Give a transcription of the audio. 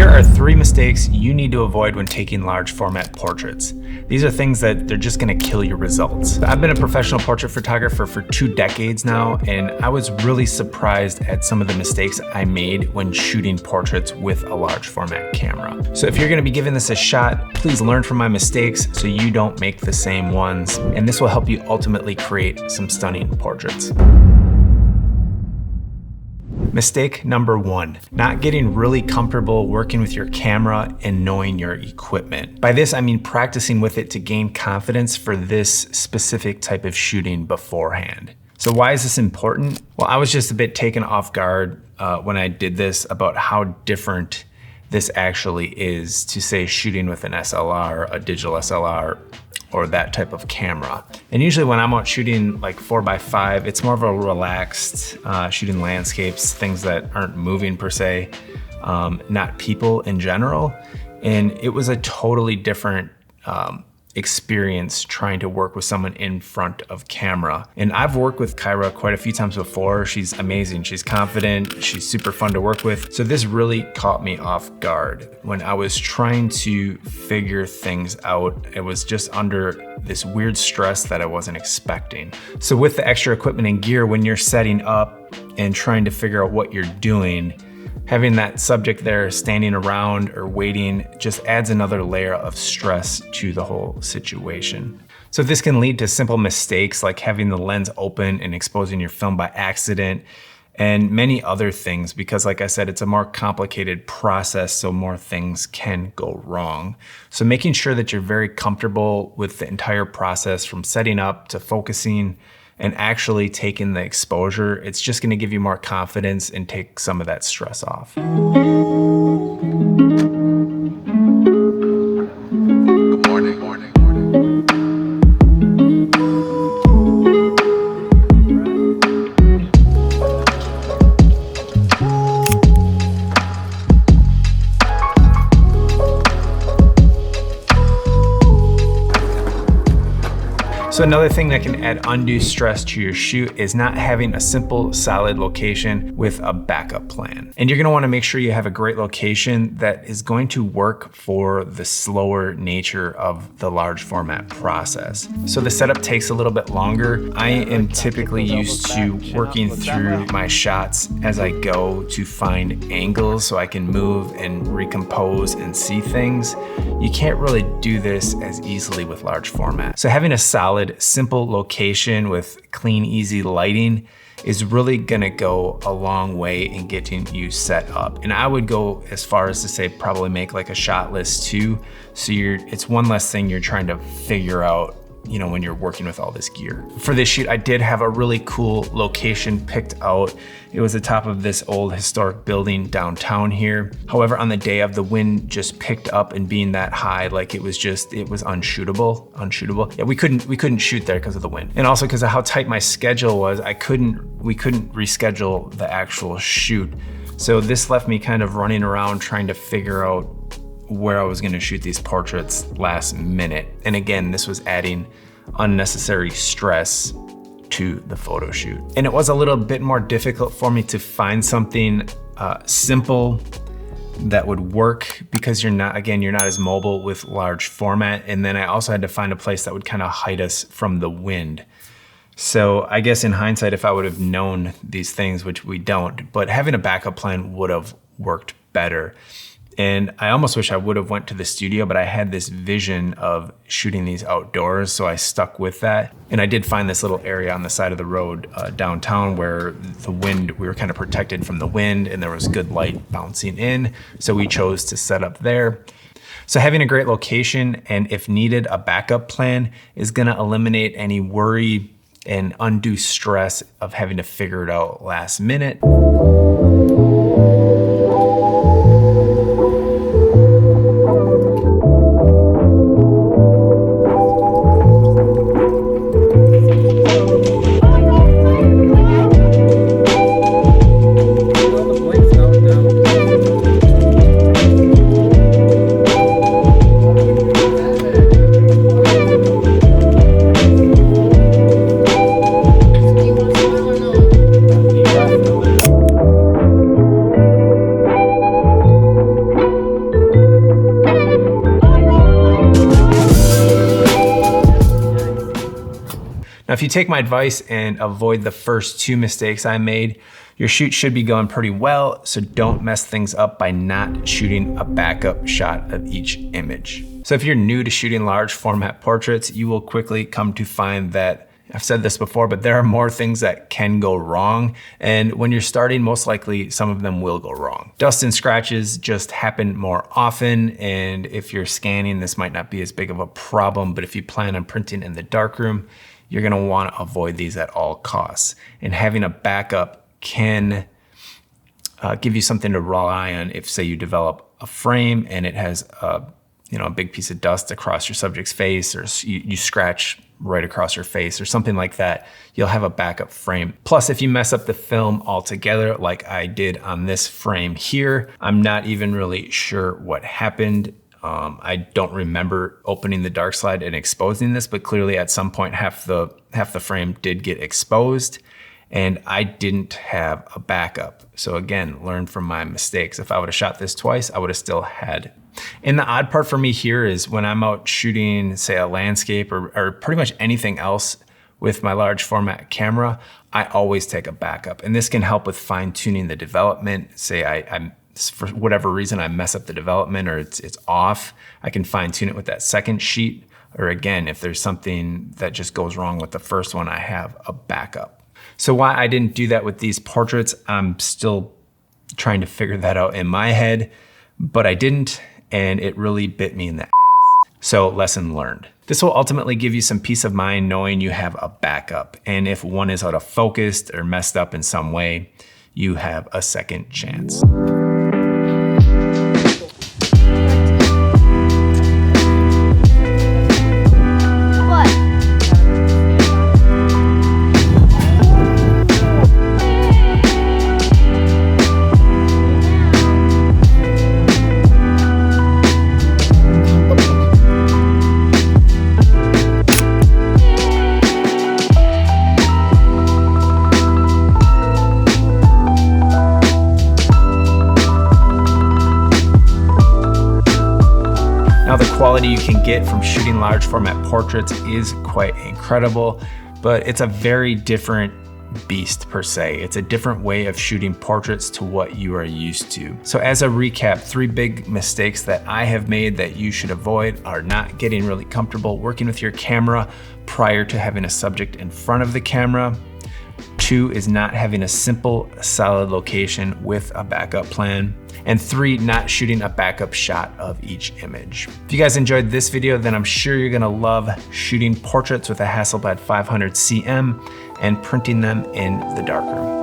Here are 3 mistakes you need to avoid when taking large format portraits. These are things that they're just gonna kill your results. I've been a professional portrait photographer for 2 decades now, and I was really surprised at some of the mistakes I made when shooting portraits with a large format camera. So if you're gonna be giving this a shot, please learn from my mistakes so you don't make the same ones, and this will help you ultimately create some stunning portraits. Mistake number 1, not getting really comfortable working with your camera and knowing your equipment. By this, I mean practicing with it to gain confidence for this specific type of shooting beforehand. So why is this important? Well, I was just a bit taken off guard when I did this about how different this actually is to, say, shooting with an SLR, a digital SLR, or that type of camera. And usually when I'm out shooting like 4x5, it's more of a relaxed, shooting landscapes, things that aren't moving per se, not people in general. And it was a totally different experience trying to work with someone in front of camera. And I've worked with Kyra quite a few times before. She's amazing, she's confident, she's super fun to work with. So this really caught me off guard. When I was trying to figure things out, it was just under this weird stress that I wasn't expecting. So with the extra equipment and gear, when you're setting up and trying to figure out what you're doing, having that subject there standing around or waiting just adds another layer of stress to the whole situation. So this can lead to simple mistakes like having the lens open and exposing your film by accident, and many other things, because like I said, it's a more complicated process, so more things can go wrong. So making sure that you're very comfortable with the entire process from setting up to focusing and actually taking the exposure, it's just gonna give you more confidence and take some of that stress off. Good morning. So another thing that can add undue stress to your shoot is not having a simple, solid location with a backup plan. And you're gonna wanna make sure you have a great location that is going to work for the slower nature of the large format process. So the setup takes a little bit longer. I am typically used to working through my shots as I go to find angles so I can move and recompose and see things. You can't really do this as easily with large format. So having a solid, simple location with clean, easy lighting is really gonna go a long way in getting you set up. And I would go as far as to say probably make like a shot list too, so it's one less thing you're trying to figure out, you know, when you're working with all this gear. For this shoot, I did have a really cool location picked out. It was the top of this old historic building downtown here. However, on the day of, the wind just picked up, and being that high, like it was unshootable. Yeah, we couldn't shoot there because of the wind. And also because of how tight my schedule was, we couldn't reschedule the actual shoot. So this left me kind of running around trying to figure out where I was gonna shoot these portraits last minute. And again, this was adding unnecessary stress to the photo shoot. And it was a little bit more difficult for me to find something simple that would work because you're not as mobile with large format. And then I also had to find a place that would kind of hide us from the wind. So I guess in hindsight, if I would have known these things, which we don't, but having a backup plan would have worked better. And I almost wish I would have went to the studio, but I had this vision of shooting these outdoors, so I stuck with that. And I did find this little area on the side of the road downtown where the wind, we were kind of protected from the wind and there was good light bouncing in. So we chose to set up there. So having a great location and, if needed, a backup plan is gonna eliminate any worry and undue stress of having to figure it out last minute. Now, if you take my advice and avoid the first 2 mistakes I made, your shoot should be going pretty well, so don't mess things up by not shooting a backup shot of each image. So if you're new to shooting large format portraits, you will quickly come to find that, I've said this before, but there are more things that can go wrong. And when you're starting, most likely some of them will go wrong. Dust and scratches just happen more often. And if you're scanning, this might not be as big of a problem, but if you plan on printing in the darkroom, you're gonna wanna avoid these at all costs. And having a backup can give you something to rely on if, say, you develop a frame and it has a big piece of dust across your subject's face, or you scratch right across your face or something like that, you'll have a backup frame. Plus, if you mess up the film altogether, like I did on this frame here, I'm not even really sure what happened. I don't remember opening the dark slide and exposing this, but clearly at some point half the frame did get exposed, and I didn't have a backup. So again, learn from my mistakes. If I would have shot this twice, I would have still had it. And the odd part for me here is when I'm out shooting, say, a landscape or pretty much anything else with my large format camera, I always take a backup. And this can help with fine tuning the development. Say I for whatever reason, I mess up the development or it's off, I can fine tune it with that second sheet. Or again, if there's something that just goes wrong with the first one, I have a backup. So why I didn't do that with these portraits, I'm still trying to figure that out in my head, but I didn't. And it really bit me in the ass. So lesson learned. This will ultimately give you some peace of mind knowing you have a backup. And if one is out of focus or messed up in some way, you have a second chance. Now, the quality you can get from shooting large format portraits is quite incredible, but it's a very different beast per se. It's a different way of shooting portraits to what you are used to. So as a recap, 3 big mistakes that I have made that you should avoid are not getting really comfortable working with your camera prior to having a subject in front of the camera. 2 is not having a simple, solid location with a backup plan. And 3, not shooting a backup shot of each image. If you guys enjoyed this video, then I'm sure you're gonna love shooting portraits with a Hasselblad 500 CM and printing them in the darkroom.